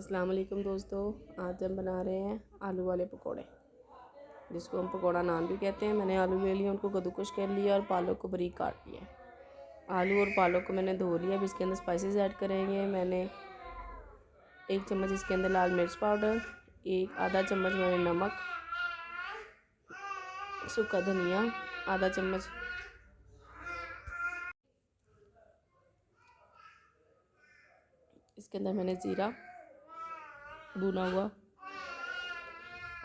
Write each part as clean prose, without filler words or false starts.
अस्सलाम वालेकुम दोस्तों, आज हम बना रहे हैं आलू वाले पकोड़े, जिसको हम पकोड़ा नान भी कहते हैं। मैंने आलू ले लिया, उनको कद्दूकश कर लिया और पालक को बारीक काट लिया। आलू और पालक को मैंने धो लिया। अब इसके अंदर स्पाइसेस ऐड करेंगे। मैंने 1 चम्मच इसके अंदर लाल मिर्च पाउडर, आधा चम्मच मैंने नमक, सूखा धनिया आधा चम्मच, इसके अंदर मैंने ज़ीरा भुना हुआ,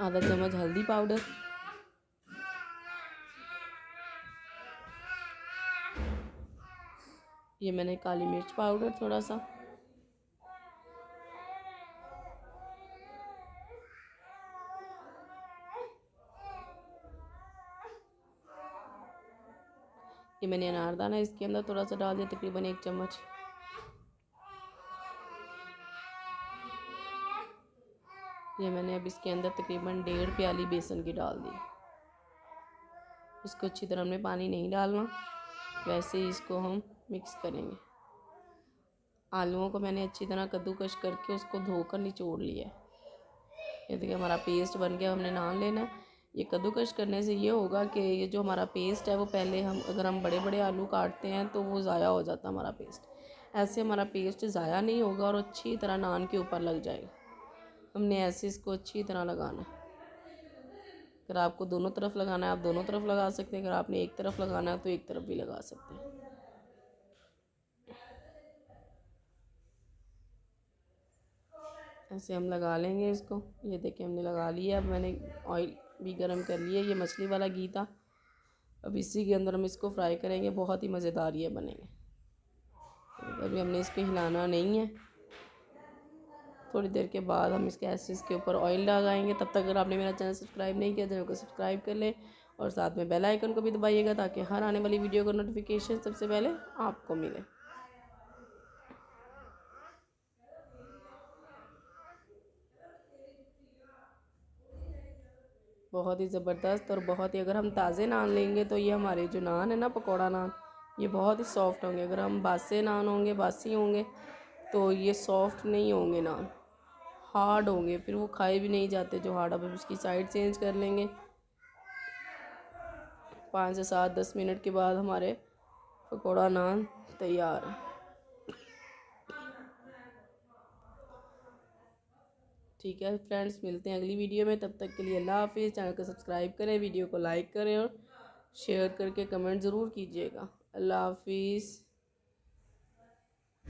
आधा चम्मच हल्दी पाउडर, ये मैंने काली मिर्च पाउडर थोड़ा सा, ये मैंने अनारदाना इसके अंदर थोड़ा सा डाल दिया, तकरीबन 1 चम्मच। ये मैंने अब इसके अंदर तकरीबन 1.5 प्याली बेसन की डाल दी। इसको अच्छी तरह हमने पानी नहीं डालना, वैसे ही इसको हम मिक्स करेंगे। आलूओं को मैंने अच्छी तरह कद्दूकश करके उसको धोकर निचोड़ लिया। ये देखिए हमारा पेस्ट बन गया। हमने नान लेना है। ये कद्दूकश करने से ये होगा कि ये जो हमारा पेस्ट है वो पहले अगर हम बड़े बड़े आलू काटते हैं तो वो ज़ाया हो जाता है हमारा पेस्ट। ऐसे हमारा पेस्ट ज़ाया नहीं होगा और अच्छी तरह नान के ऊपर लग जाएगा। हमने ऐसे इसको अच्छी तरह लगाना है। अगर आपको दोनों तरफ लगाना है आप दोनों तरफ लगा सकते हैं, अगर आपने एक तरफ लगाना है तो एक तरफ भी लगा सकते हैं। ऐसे हम लगा लेंगे इसको। ये देखिए हमने लगा लिया। अब मैंने ऑयल भी गरम कर लिया। ये मछली वाला घी था। अब इसी के अंदर हम इसको फ्राई करेंगे। बहुत ही मज़ेदार ये बनेंगे। अभी हमने इसको हिलाना नहीं है। थोड़ी देर के बाद हम इसके ऊपर ऑयल लगाएंगे। तब तक अगर आपने मेरा चैनल सब्सक्राइब नहीं किया, चैनल को सब्सक्राइब कर लें और साथ में बेल आइकन को भी दबाइएगा ताकि हर आने वाली वीडियो का नोटिफिकेशन सबसे पहले आपको मिले। बहुत ही ज़बरदस्त और बहुत ही, अगर हम ताज़े नान लेंगे तो ये हमारे जो नान है ना, पकोड़ा नान, ये बहुत ही सॉफ्ट होंगे। अगर हम बासी नान होंगे, बासी होंगे तो ये सॉफ्ट नहीं होंगे नान, हार्ड होंगे, फिर वो खाए भी नहीं जाते जो हार्ड। अब उसकी साइड चेंज कर लेंगे। 5 से 7-10 मिनट के बाद हमारे पकोड़ा नान तैयार है। ठीक है फ्रेंड्स, मिलते हैं अगली वीडियो में। तब तक के लिए अल्लाह हाफिज़। चैनल को सब्सक्राइब करें, वीडियो को लाइक करें और शेयर करके कमेंट ज़रूर कीजिएगा। अल्लाह हाफिज़।